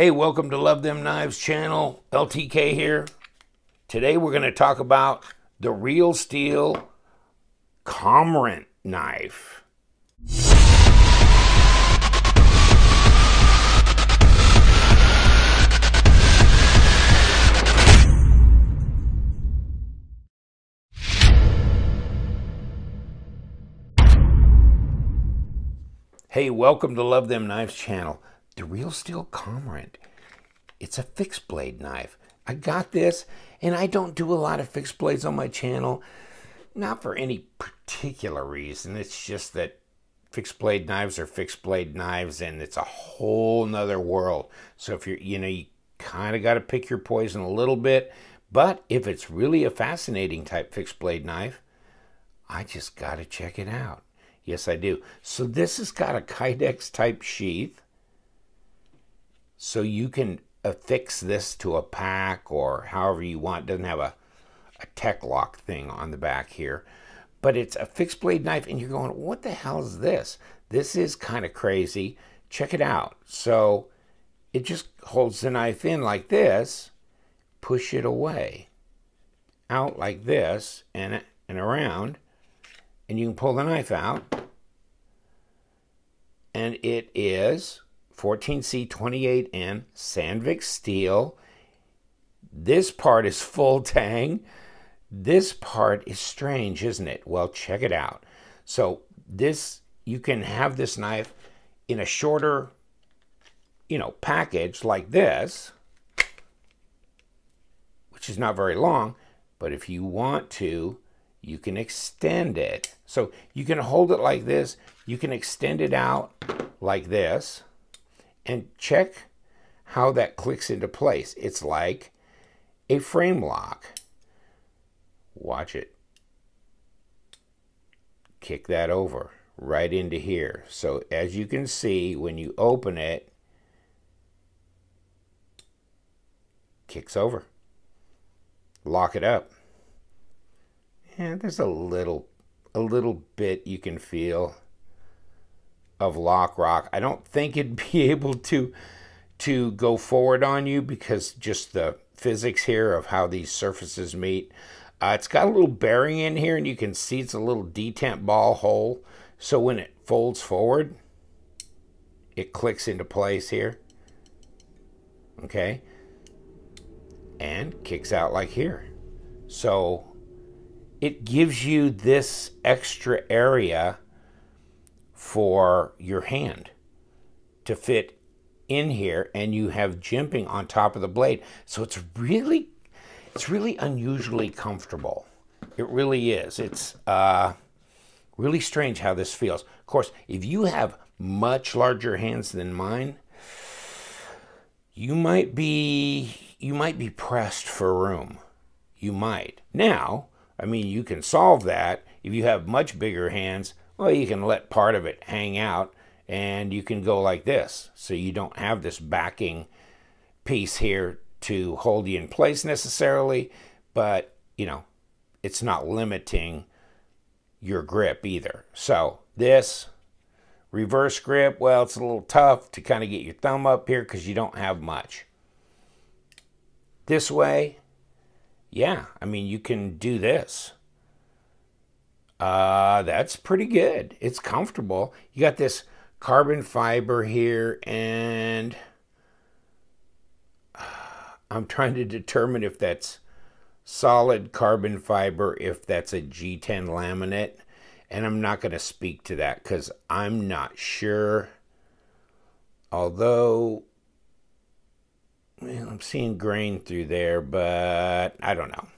Hey, welcome to Love Them Knives channel. LTK here. Today we're going to talk about the Real Steel Cormorant knife. Hey, welcome to Love Them Knives channel. The Real Steel Cormorant. It's a fixed blade knife. I got this, and I don't do a lot of fixed blades on my channel. Not for any particular reason. It's just that fixed blade knives are fixed blade knives, and it's a whole nother world. So if you kind of got to pick your poison a little bit. But if it's really a fascinating type fixed blade knife, I just got to check it out. Yes, I do. So this has got a Kydex type sheath. So you can affix this to a pack or however you want. It doesn't have a tech lock thing on the back here. But it's a fixed blade knife, and you're going, what the hell is this? This is kind of crazy. Check it out. So it just holds the knife in like this, push it away, out like this, and around, and you can pull the knife out. And it is 14C28N Sandvik steel. This part is full tang. This part is strange, isn't it? Well, check it out. So you can have this knife in a shorter, package like this, which is not very long, but if you want to, you can extend it. So you can hold it like this. You can extend it out like this. And check how that clicks into place. It's like a Framelock. Watch it. Kick that over right into here. So as you can see, when you open it, kicks over. Lock it up. And there's a little bit you can feel of lock rock. I don't think it'd be able to go forward on you because just the physics here of how these surfaces meet. It's got a little bearing in here, and you can see it's a little detent ball hole. So when it folds forward, it clicks into place here. Okay. And kicks out like here. So it gives you this extra area for your hand to fit in here, and you have jimping on top of the blade. So it's really unusually comfortable. It really is. It's really strange how this feels. Of course, if you have much larger hands than mine, you might be pressed for room. You might. Now, I mean, you can solve that. If you have much bigger hands, well, you can let part of it hang out, and you can go like this. So you don't have this backing piece here to hold you in place necessarily, but, it's not limiting your grip either. So this reverse grip, well, it's a little tough to kind of get your thumb up here because you don't have much. This way, yeah, I mean, you can do this. That's pretty good. It's comfortable. You got this carbon fiber here, and I'm trying to determine if that's solid carbon fiber, if that's a G10 laminate, and I'm not going to speak to that because I'm not sure. Although, well, I'm seeing grain through there, but I don't know.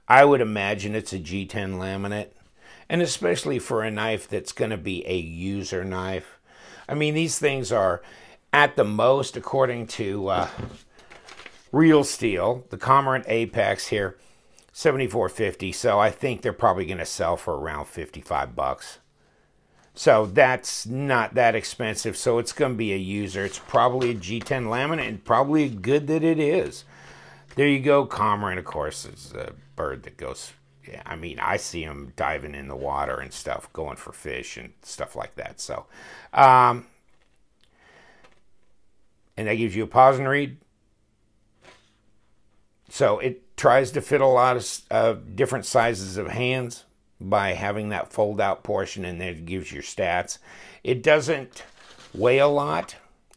I would imagine it's a G10 laminate. And especially for a knife that's going to be a user knife. I mean, these things are at the most, according to Real Steel, the Cormorant Apex here, $74.50. So I think they're probably going to sell for around $55. So that's not that expensive. So it's going to be a user. It's probably a G10 laminate, and probably good that it is. There you go. Cormorant, of course, is a bird that goes... Yeah, I mean, I see them diving in the water and stuff, going for fish and stuff like that. So, and and that gives you a pause and read. So it tries to fit a lot of different sizes of hands by having that fold out portion, and then it gives your stats. It doesn't weigh a lot.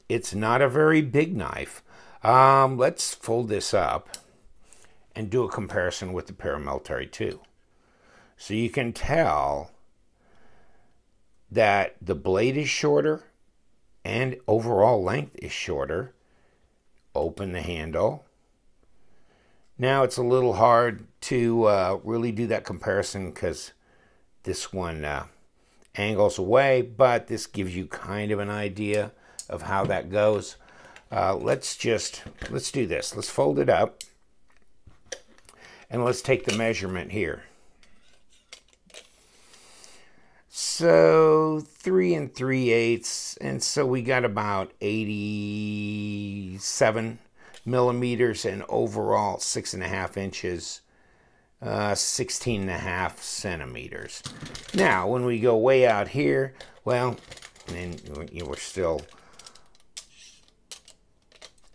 It's not a very big knife. Let's fold this up and do a comparison with the Paramilitary 2. So you can tell that the blade is shorter and overall length is shorter. Open the handle. Now it's a little hard to really do that comparison because this one angles away, but this gives you kind of an idea of how that goes. Let's do this. Let's fold it up and let's take the measurement here. So 3 3/8, and so we got about 87 millimeters, and overall 6.5 inches, 16.5 centimeters. Now, when we go way out here, well, and we're still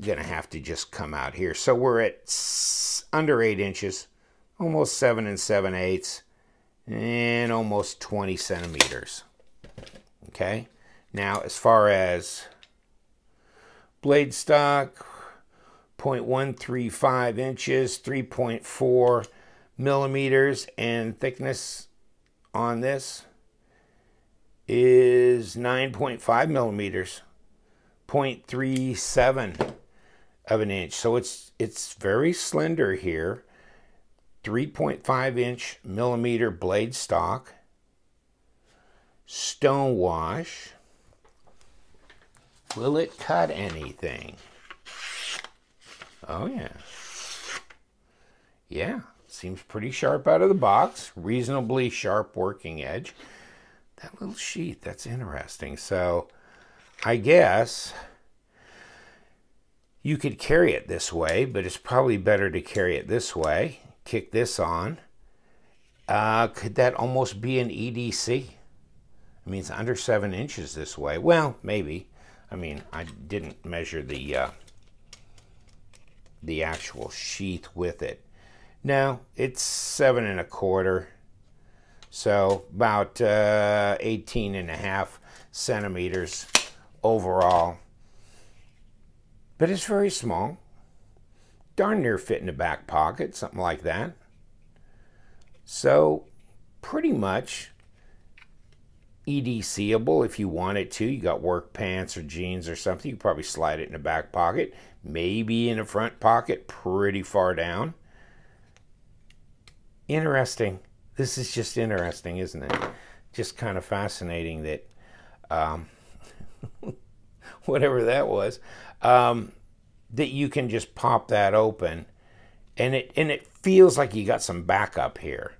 gonna have to just come out here. So we're at under 8 inches, almost 7 7/8, and almost 20 centimeters. Okay. Now, as far as blade stock, 0.135 inches, 3.4 millimeters, and thickness on this is 9.5 millimeters, 0.37 of an inch. So it's very slender here. 3.5 millimeter blade stock, stone wash. Will it cut anything? Oh yeah. Yeah, seems pretty sharp out of the box. Reasonably sharp working edge. That little sheath, that's interesting. So I guess you could carry it this way, but it's probably better to carry it this way. Kick this on. Could that almost be an EDC? I mean, it's under 7 inches this way. Well, maybe. I mean, I didn't measure the actual sheath with it. No, it's 7 1/4. So about 18.5 centimeters overall. But it's very small. Darn near fit in the back pocket, something like that. So pretty much EDCable if you wanted to. You got work pants or jeans or something, you probably slide it in the back pocket, maybe in the front pocket, pretty far down. Interesting. This is just interesting, isn't it? Just kind of fascinating that whatever that was, that you can just pop that open, and it feels like you got some backup here.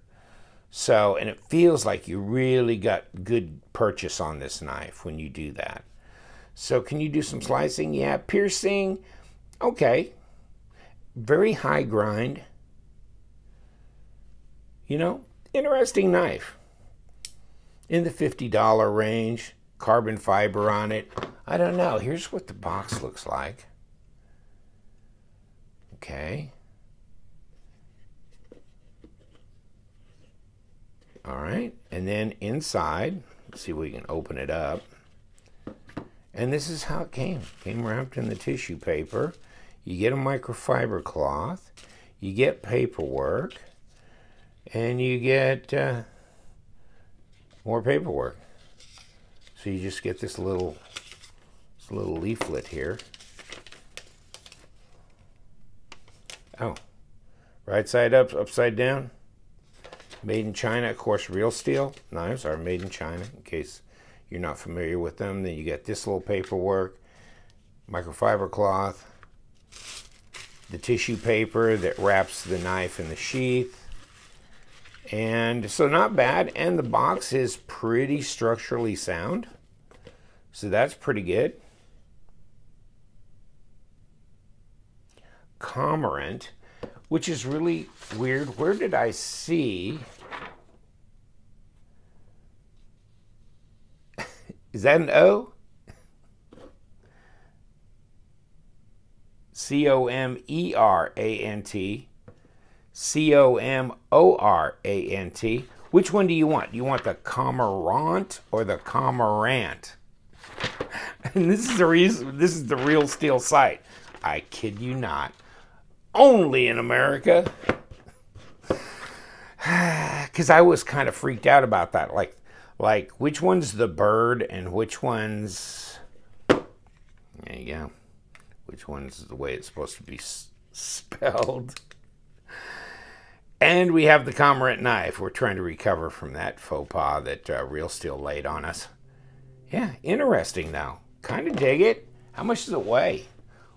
So, and it feels like you really got good purchase on this knife when you do that. So can you do some slicing? Yeah. Piercing, okay. Very high grind. You know, interesting knife. In the $50 range, carbon fiber on it. I don't know. Here's what the box looks like. Okay. All right, and then inside, let's see if we can open it up. And this is how it came. Came wrapped in the tissue paper. You get a microfiber cloth. You get paperwork. And you get more paperwork. So you just get this little leaflet here. Oh, right side up, upside down. Made in China, of course, real steel knives are made in China. In case you're not familiar with them, then you get this little paperwork, microfiber cloth, the tissue paper that wraps the knife in the sheath. And so not bad, and the box is pretty structurally sound. So that's pretty good. Cormorant, which is really weird. Where did I see? Is that an O? C-O-M-E-R-A-N-T, C-O-M-O-R-A-N-T. Which one do you want? You want the Cormorant or the Cormorant? And this is the reason. This is the real steel site. I kid you not. Only in America. Because I was kind of freaked out about that. Like which one's the bird and which one's... There you go. Which one's the way it's supposed to be spelled. And we have the Cormorant knife. We're trying to recover from that faux pas that Real Steel laid on us. Yeah, interesting though. Kind of dig it. How much does it weigh?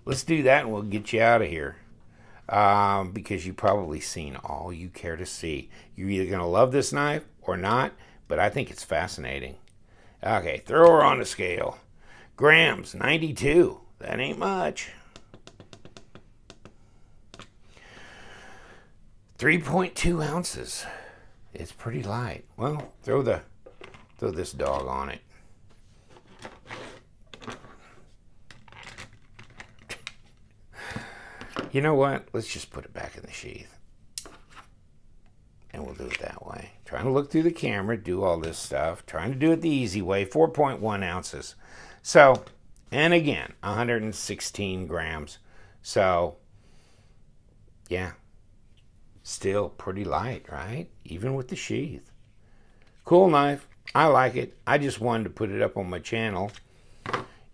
Let's do that and we'll get you out of here. Because you've probably seen all you care to see. You're either going to love this knife or not, but I think it's fascinating. Okay, throw her on the scale. Grams, 92. That ain't much. 3.2 ounces. It's pretty light. Well, throw this dog on it. You know what? Let's just put it back in the sheath. And we'll do it that way. Trying to look through the camera, do all this stuff. Trying to do it the easy way. 4.1 ounces. So, and again, 116 grams. So, yeah. Still pretty light, right? Even with the sheath. Cool knife. I like it. I just wanted to put it up on my channel.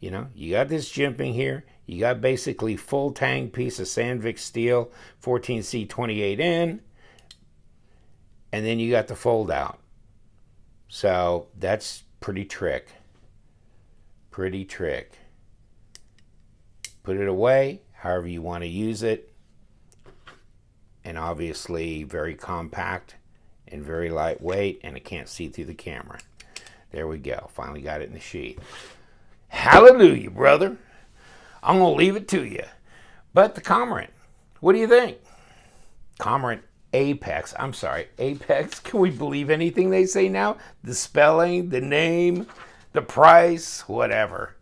You know, you got this jimping here. You got basically full tang piece of Sandvik steel, 14C28N. And then you got the fold out. So that's pretty trick. Pretty trick. Put it away, however you want to use it. And obviously very compact and very lightweight, and it can't see through the camera. There we go. Finally got it in the sheath. Hallelujah, brother. I'm going to leave it to you. But the Cormorant, what do you think? Cormorant Apex. I'm sorry, Apex. Can we believe anything they say now? The spelling, the name, the price, whatever.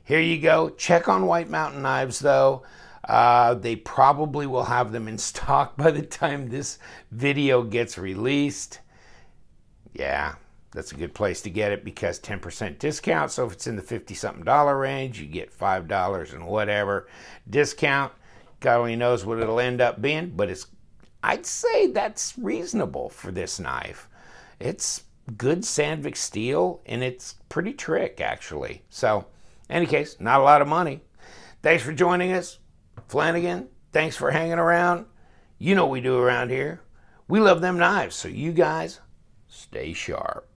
Here you go. Check on White Mountain Knives, though. They probably will have them in stock by the time this video gets released. Yeah, that's a good place to get it because 10% discount. So if it's in the $50-something range, you get $5 and whatever discount. God only knows what it'll end up being, but I'd say that's reasonable for this knife. It's good Sandvik steel, and it's pretty trick, actually. So, in any case, not a lot of money. Thanks for joining us. Flanagan, thanks for hanging around. You know what we do around here. We love them knives, so you guys stay sharp.